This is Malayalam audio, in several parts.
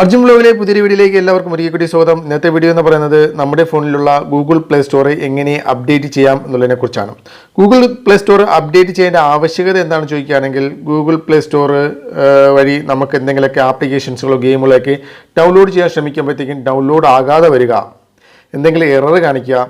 അർജുൻ ബ്ലോഗിലെ പുതിയ വീഡിയോയിലേക്ക് എല്ലാവർക്കും ഒരിക്കൽ കൂടി സ്വാഗതം. ഇന്നത്തെ വീഡിയോ എന്ന് പറയുന്നത് നമ്മുടെ ഫോണിലുള്ള ഗൂഗിൾ പ്ലേ സ്റ്റോർ എങ്ങനെ അപ്ഡേറ്റ് ചെയ്യാം എന്നുള്ളതിനെ കുറിച്ചാണ്. ഗൂഗിൾ പ്ലേ സ്റ്റോർ അപ്ഡേറ്റ് ചെയ്യേണ്ട ആവശ്യകത എന്താണെന്ന് ചോദിക്കുകയാണെങ്കിൽ, ഗൂഗിൾ പ്ലേ സ്റ്റോർ വഴി നമുക്ക് എന്തെങ്കിലുമൊക്കെ ആപ്ലിക്കേഷൻസുകളോ ഗെയിമുകളൊക്കെ ഡൗൺലോഡ് ചെയ്യാൻ ശ്രമിക്കുമ്പോഴത്തേക്കും ഡൗൺലോഡ് ആകാതെ വരിക, എന്തെങ്കിലും എറർ കാണിക്കുക,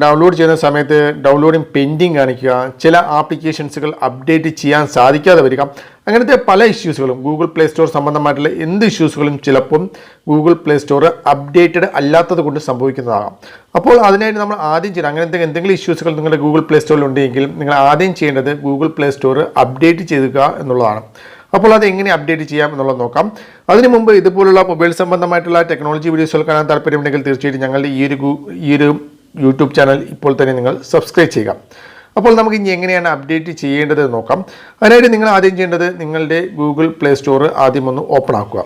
ഡൗൺലോഡ് ചെയ്യുന്ന സമയത്ത് ഡൗൺലോഡിങ് പെൻഡിങ് കാണിക്കുക, ചില ആപ്ലിക്കേഷൻസുകൾ അപ്ഡേറ്റ് ചെയ്യാൻ സാധിക്കാതെ വരിക, അങ്ങനത്തെ പല ഇഷ്യൂസുകളും ഗൂഗിൾ പ്ലേ സ്റ്റോർ സംബന്ധമായിട്ടുള്ള എന്ത് ഇഷ്യൂസുകളും ചിലപ്പം ഗൂഗിൾ പ്ലേ സ്റ്റോർ അപ്ഡേറ്റഡ് അല്ലാത്തത് കൊണ്ട് സംഭവിക്കുന്നതാകാം. അപ്പോൾ അതിനായിട്ട് നമ്മൾ ആദ്യം ചെയ്യണം, അങ്ങനത്തെ എന്തെങ്കിലും ഇഷ്യൂസുകൾ നിങ്ങളുടെ ഗൂഗിൾ പ്ലേ സ്റ്റോറിൽ ഉണ്ടെങ്കിൽ നിങ്ങൾ ആദ്യം ചെയ്യേണ്ടത് ഗൂഗിൾ പ്ലേ സ്റ്റോർ അപ്ഡേറ്റ് ചെയ്യുക എന്നുള്ളതാണ്. അപ്പോൾ അത് എങ്ങനെ അപ്ഡേറ്റ് ചെയ്യാം എന്നുള്ളത് നോക്കാം. അതിനു മുമ്പ് ഇതുപോലുള്ള മൊബൈൽ സംബന്ധമായിട്ടുള്ള ടെക്നോളജി വീഡിയോസുകൾ കാണാൻ താല്പര്യമുണ്ടെങ്കിൽ തീർച്ചയായിട്ടും ഞങ്ങളുടെ ഈ ഒരു യൂട്യൂബ് ചാനൽ ഇപ്പോൾ തന്നെ നിങ്ങൾ സബ്സ്ക്രൈബ് ചെയ്യുക. അപ്പോൾ നമുക്ക് ഇനി എങ്ങനെയാണ് അപ്ഡേറ്റ് ചെയ്യേണ്ടത് നോക്കാം. അതിനായിട്ട് നിങ്ങൾ ആദ്യം ചെയ്യേണ്ടത് നിങ്ങളുടെ ഗൂഗിൾ പ്ലേ സ്റ്റോർ ആദ്യം ഒന്ന് ഓപ്പൺ ആക്കുക.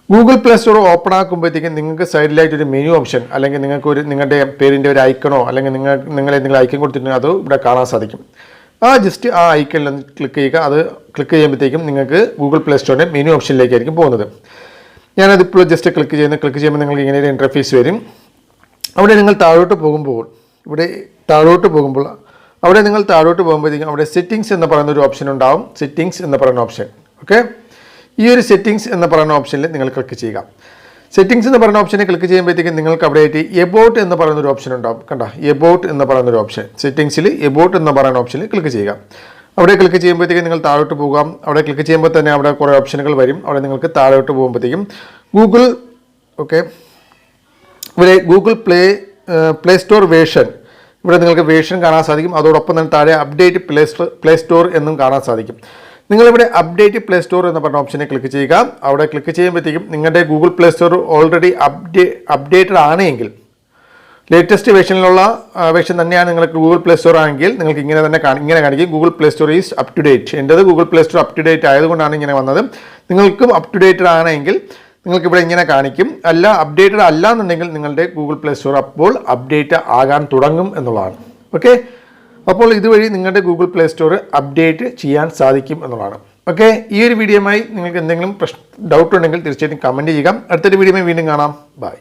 ഗൂഗിൾ പ്ലേ സ്റ്റോർ ഓപ്പൺ ആക്കുമ്പോഴത്തേക്കും നിങ്ങൾക്ക് സൈഡിലായിട്ടൊരു മെനു ഓപ്ഷൻ, അല്ലെങ്കിൽ നിങ്ങൾക്ക് നിങ്ങളുടെ പേരിൻ്റെ ഒരു ഐക്കണോ അല്ലെങ്കിൽ നിങ്ങൾ എന്തെങ്കിലും ഐക്കൺ കൊടുത്തിട്ടുണ്ടെങ്കിൽ അത് ഇവിടെ കാണാൻ സാധിക്കും. ജസ്റ്റ് ആ ഐക്കണിൽ ഒന്ന് ക്ലിക്ക് ചെയ്യുക. അത് ക്ലിക്ക് ചെയ്യുമ്പോഴത്തേക്കും നിങ്ങൾക്ക് ഗൂഗിൾ പ്ലേ സ്റ്റോറിൻ്റെ മെനു ഓപ്ഷനിലേക്കായിരിക്കും പോകുന്നത്. ഞാനതിപ്പോൾ ജസ്റ്റ് ക്ലിക്ക് ചെയ്യുമ്പോൾ നിങ്ങൾക്ക് ഇങ്ങനെ ഒരു ഇൻ്റർഫേസ് വരും. അവിടെ നിങ്ങൾ താഴോട്ട് പോകുമ്പോഴത്തേക്കും അവിടെ സെറ്റിങ്സ് എന്ന് പറയുന്ന ഒരു ഓപ്ഷൻ ഉണ്ടാവും. സെറ്റിങ്സ് എന്ന് പറയുന്ന ഓപ്ഷൻ, ഓക്കെ, ഈ ഒരു സെറ്റിങ്സ് എന്ന് പറയുന്ന ഓപ്ഷനിൽ നിങ്ങൾ ക്ലിക്ക് ചെയ്യുക. സെറ്റിങ്സ് എന്ന് പറയുന്ന ഓപ്ഷനെ ക്ലിക്ക് ചെയ്യുമ്പോഴത്തേക്കും നിങ്ങൾക്ക് അവിടെ ആയിട്ട് എബൌട്ട് എന്ന് പറയുന്ന ഒരു ഓപ്ഷൻ ഉണ്ടാവും. കണ്ട, എബൌട്ട് എന്ന് പറയുന്ന ഒരു ഓപ്ഷൻ, സെറ്റിങ്സിൽ എബൌട്ട് എന്ന് പറയുന്ന ഓപ്ഷനിൽ ക്ലിക്ക് ചെയ്യുക. അവിടെ ക്ലിക്ക് ചെയ്യുമ്പോഴത്തേക്കും നിങ്ങൾ താഴോട്ട് പോകാം. അവിടെ ക്ലിക്ക് ചെയ്യുമ്പോൾ തന്നെ അവിടെ കുറേ ഓപ്ഷനുകൾ വരും. അവിടെ നിങ്ങൾക്ക് താഴോട്ട് പോകുമ്പോഴത്തേക്കും ഇവിടെ ഗൂഗിൾ പ്ലേ സ്റ്റോർ വേർഷൻ, ഇവിടെ നിങ്ങൾക്ക് വേർഷൻ കാണാൻ സാധിക്കും. അതോടൊപ്പം തന്നെ താഴെ അപ്ഡേറ്റ് പ്ലേ സ്റ്റോർ എന്നും കാണാൻ സാധിക്കും. നിങ്ങളിവിടെ അപ്ഡേറ്റ് പ്ലേ സ്റ്റോർ എന്ന് പറഞ്ഞ ഓപ്ഷനെ ക്ലിക്ക് ചെയ്യുക. അവിടെ ക്ലിക്ക് ചെയ്യുമ്പോഴത്തേക്കും നിങ്ങളുടെ Google play store already updated ആണെങ്കിൽ, ലേറ്റസ്റ്റ് വേർഷൻ തന്നെയാണ് നിങ്ങൾക്ക് ഗൂഗിൾ പ്ലേ സ്റ്റോർ ആണെങ്കിൽ നിങ്ങൾക്ക് ഇങ്ങനെ കാണിക്കും, Google play store is up to date. എൻ്റെത് Google play store up to date ആയതുകൊണ്ടാണ് ഇങ്ങനെ വന്നത്. നിങ്ങൾക്കും അപ് ടു ഡേറ്റഡ് ആണെങ്കിൽ നിങ്ങൾക്കിവിടെ ഇങ്ങനെ കാണിക്കും. അപ്ഡേറ്റഡ് അല്ല എന്നുണ്ടെങ്കിൽ നിങ്ങളുടെ ഗൂഗിൾ പ്ലേ സ്റ്റോർ അപ്പോൾ അപ്ഡേറ്റ് ആകാൻ തുടങ്ങും എന്നുള്ളതാണ്. ഓക്കെ, അപ്പോൾ ഇതുവഴി നിങ്ങളുടെ ഗൂഗിൾ പ്ലേ സ്റ്റോർ അപ്ഡേറ്റ് ചെയ്യാൻ സാധിക്കും എന്നുള്ളതാണ്. ഓക്കെ, ഈ ഒരു വീഡിയോയുമായി നിങ്ങൾക്ക് എന്തെങ്കിലും ഡൗട്ട് ഉണ്ടെങ്കിൽ തീർച്ചയായിട്ടും കമൻറ്റ് ചെയ്യുക. അടുത്തൊരു വീഡിയോയുമായി വീണ്ടും കാണാം. ബൈ.